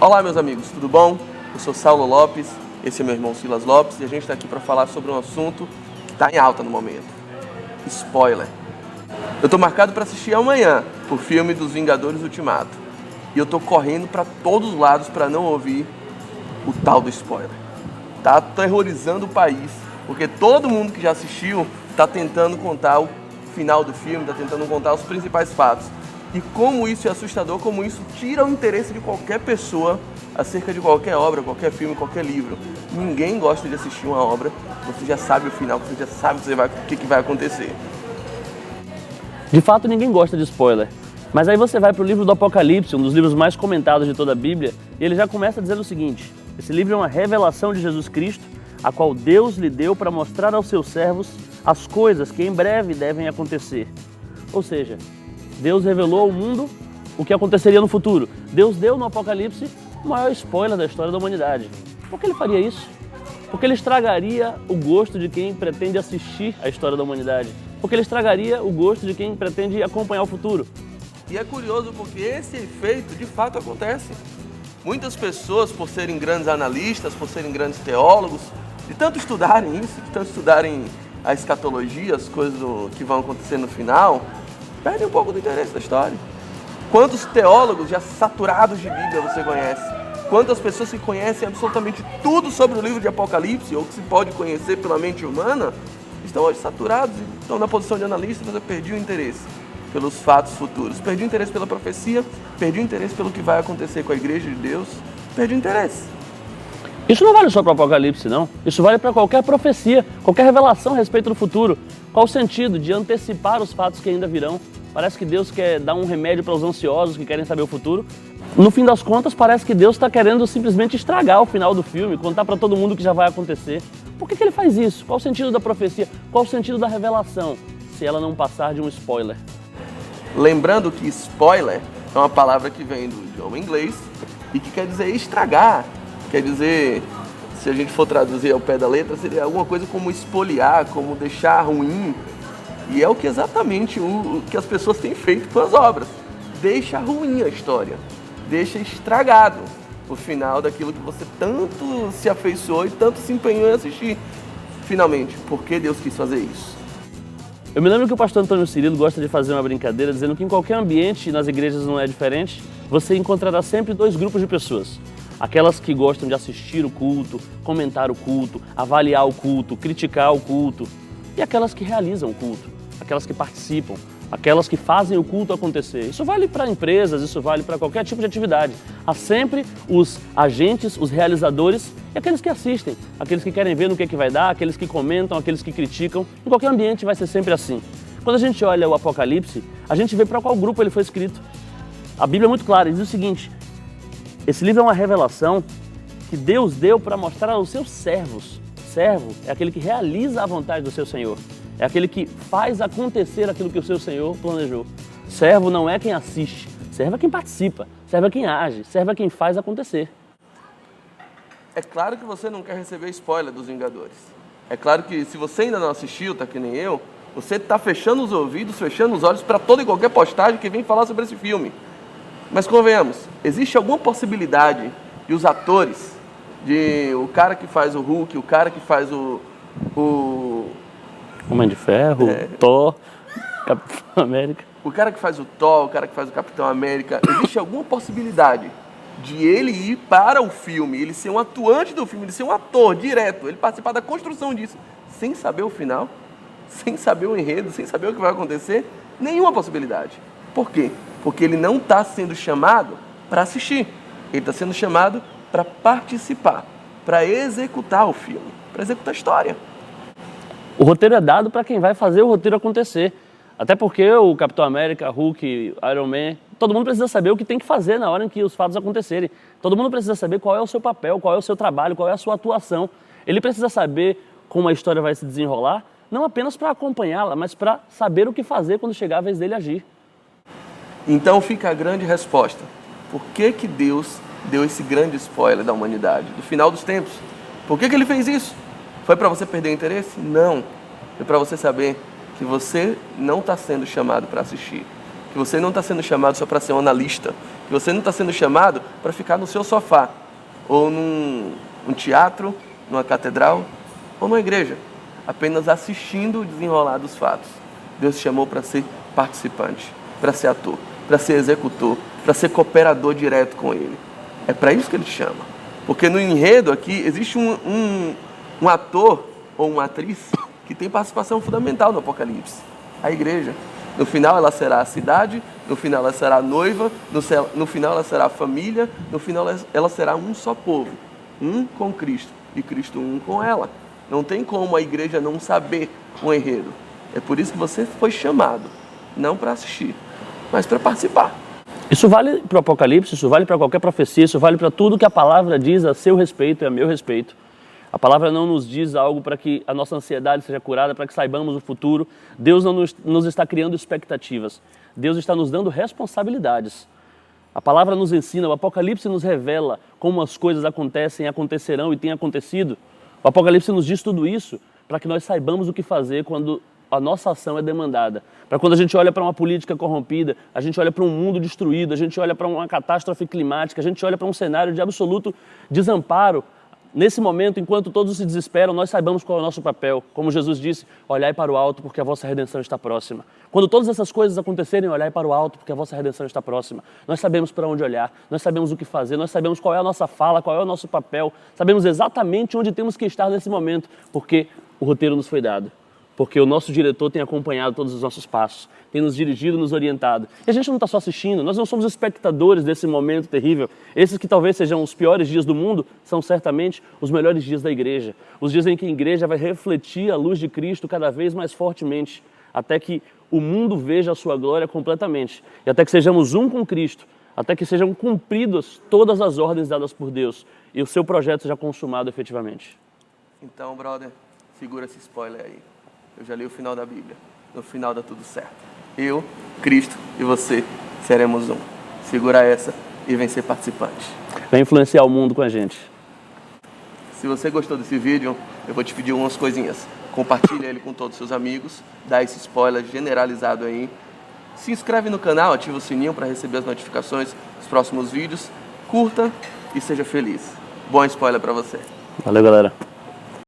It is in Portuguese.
Olá, meus amigos, tudo bom? Eu sou Saulo Lopes, esse é meu irmão Silas Lopes e a gente está aqui para falar sobre um assunto que está em alta no momento: spoiler. Eu estou marcado para assistir amanhã o filme dos Vingadores Ultimato e eu estou correndo para todos os lados para não ouvir o tal do spoiler. Está aterrorizando o país, porque todo mundo que já assistiu está tentando contar o final do filme, está tentando contar os principais fatos. E como isso é assustador, como isso tira o interesse de qualquer pessoa acerca de qualquer obra, qualquer filme, qualquer livro. Ninguém gosta de assistir uma obra, você já sabe o final, você já sabe o que vai acontecer. De fato, ninguém gosta de spoiler. Mas aí você vai para o livro do Apocalipse, um dos livros mais comentados de toda a Bíblia, e ele já começa dizendo o seguinte: esse livro é uma revelação de Jesus Cristo, a qual Deus lhe deu para mostrar aos seus servos as coisas que em breve devem acontecer. Ou seja, Deus revelou ao mundo o que aconteceria no futuro. Deus deu no Apocalipse o maior spoiler da história da humanidade. Por que ele faria isso? Porque ele estragaria o gosto de quem pretende assistir a história da humanidade. Porque ele estragaria o gosto de quem pretende acompanhar o futuro. E é curioso porque esse efeito de fato acontece. Muitas pessoas, por serem grandes analistas, por serem grandes teólogos, de tanto estudarem isso, de tanto estudarem a escatologia, as coisas que vão acontecer no final, perdem um pouco do interesse da história. Quantos teólogos já saturados de Bíblia você conhece? Quantas pessoas que conhecem absolutamente tudo sobre o livro de Apocalipse, ou que se pode conhecer pela mente humana, estão hoje saturados e estão na posição de analista, mas eu perdi o interesse pelos fatos futuros. Perdi o interesse pela profecia, perdi o interesse pelo que vai acontecer com a igreja de Deus, perdi o interesse. Isso não vale só para o Apocalipse, não. Isso vale para qualquer profecia, qualquer revelação a respeito do futuro. Qual o sentido de antecipar os fatos que ainda virão? Parece que Deus quer dar um remédio para os ansiosos que querem saber o futuro. No fim das contas, parece que Deus está querendo simplesmente estragar o final do filme, contar para todo mundo o que já vai acontecer. Por que ele faz isso? Qual o sentido da profecia? Qual o sentido da revelação, se ela não passar de um spoiler? Lembrando que spoiler é uma palavra que vem do idioma inglês e que quer dizer estragar. Quer dizer, se a gente for traduzir ao pé da letra, seria alguma coisa como espoliar, como deixar ruim. E é o que exatamente o que as pessoas têm feito com as obras. Deixa ruim a história, deixa estragado o final daquilo que você tanto se afeiçoou e tanto se empenhou em assistir. Finalmente, por que Deus quis fazer isso? Eu me lembro que o pastor Antônio Cirilo gosta de fazer uma brincadeira dizendo que em qualquer ambiente, nas igrejas não é diferente, você encontrará sempre dois grupos de pessoas. Aquelas que gostam de assistir o culto, comentar o culto, avaliar o culto, criticar o culto. E aquelas que realizam o culto, aquelas que participam, aquelas que fazem o culto acontecer. Isso vale para empresas, isso vale para qualquer tipo de atividade. Há sempre os agentes, os realizadores e aqueles que assistem, aqueles que querem ver no que vai dar, aqueles que comentam, aqueles que criticam. Em qualquer ambiente vai ser sempre assim. Quando a gente olha o Apocalipse, a gente vê para qual grupo ele foi escrito. A Bíblia é muito clara, diz o seguinte: esse livro é uma revelação que Deus deu para mostrar aos seus servos. Servo é aquele que realiza a vontade do seu Senhor. É aquele que faz acontecer aquilo que o seu Senhor planejou. Servo não é quem assiste, servo é quem participa, servo é quem age, servo é quem faz acontecer. É claro que você não quer receber spoiler dos Vingadores. É claro que se você ainda não assistiu, tá que nem eu, você está fechando os ouvidos, fechando os olhos para toda e qualquer postagem que vem falar sobre esse filme. Mas convenhamos, existe alguma possibilidade de os atores, de o cara que faz o Hulk, o cara que faz o Homem de Ferro, Thor, Capitão América. O cara que faz o Thor, o cara que faz o Capitão América, existe alguma possibilidade de ele ir para o filme, ele ser um atuante do filme, ele ser um ator direto, ele participar da construção disso, sem saber o final, sem saber o enredo, sem saber o que vai acontecer? Nenhuma possibilidade. Por quê? Porque ele não está sendo chamado para assistir, ele está sendo chamado para participar, para executar o filme, para executar a história. O roteiro é dado para quem vai fazer o roteiro acontecer. Até porque o Capitão América, Hulk, Iron Man, todo mundo precisa saber o que tem que fazer na hora em que os fatos acontecerem. Todo mundo precisa saber qual é o seu papel, qual é o seu trabalho, qual é a sua atuação. Ele precisa saber como a história vai se desenrolar, não apenas para acompanhá-la, mas para saber o que fazer quando chegar a vez dele agir. Então fica a grande resposta. Por que Deus deu esse grande spoiler da humanidade, do final dos tempos? Por que ele fez isso? Foi para você perder o interesse? Não. Foi para você saber que você não está sendo chamado para assistir. que você não está sendo chamado só para ser um analista, que você não está sendo chamado para ficar no seu sofá, ou num teatro, numa catedral, ou numa igreja, apenas assistindo o desenrolar dos fatos. Deus te chamou para ser participante, para ser ator, para ser executor, para ser cooperador direto com Ele. É para isso que Ele te chama. Porque no enredo aqui existe um ator ou uma atriz que tem participação fundamental no Apocalipse, a igreja. No final ela será a cidade, no final ela será a noiva, no final ela será a família, no final ela será um só povo, um com Cristo e Cristo um com ela. Não tem como a igreja não saber o enredo. É por isso que você foi chamado, não para assistir, mas para participar. Isso vale para o Apocalipse, isso vale para qualquer profecia, isso vale para tudo que a palavra diz a seu respeito e a meu respeito. A palavra não nos diz algo para que a nossa ansiedade seja curada, para que saibamos o futuro. Deus não nos está criando expectativas. Deus está nos dando responsabilidades. A palavra nos ensina, o Apocalipse nos revela como as coisas acontecem, acontecerão e têm acontecido. O Apocalipse nos diz tudo isso para que nós saibamos o que fazer quando a nossa ação é demandada. Para quando a gente olha para uma política corrompida, a gente olha para um mundo destruído, a gente olha para uma catástrofe climática, a gente olha para um cenário de absoluto desamparo. Nesse momento, enquanto todos se desesperam, nós saibamos qual é o nosso papel. Como Jesus disse, olhai para o alto porque a vossa redenção está próxima. Quando todas essas coisas acontecerem, olhai para o alto porque a vossa redenção está próxima. Nós sabemos para onde olhar, nós sabemos o que fazer, nós sabemos qual é a nossa fala, qual é o nosso papel. Sabemos exatamente onde temos que estar nesse momento, porque o roteiro nos foi dado. Porque o nosso diretor tem acompanhado todos os nossos passos, tem nos dirigido, nos orientado. E a gente não está só assistindo, nós não somos espectadores desse momento terrível. Esses que talvez sejam os piores dias do mundo, são certamente os melhores dias da igreja. Os dias em que a igreja vai refletir a luz de Cristo cada vez mais fortemente, até que o mundo veja a sua glória completamente. E até que sejamos um com Cristo, até que sejam cumpridas todas as ordens dadas por Deus e o seu projeto seja consumado efetivamente. Então, brother, segura esse spoiler aí. Eu já li o final da Bíblia. No final dá tudo certo. Eu, Cristo e você seremos um. Segura essa e vem ser participante. Vem influenciar o mundo com a gente. Se você gostou desse vídeo, eu vou te pedir umas coisinhas. Compartilha ele com todos os seus amigos. Dá esse spoiler generalizado aí. Se inscreve no canal, ativa o sininho para receber as notificações dos próximos vídeos. Curta e seja feliz. Bom spoiler para você. Valeu, galera.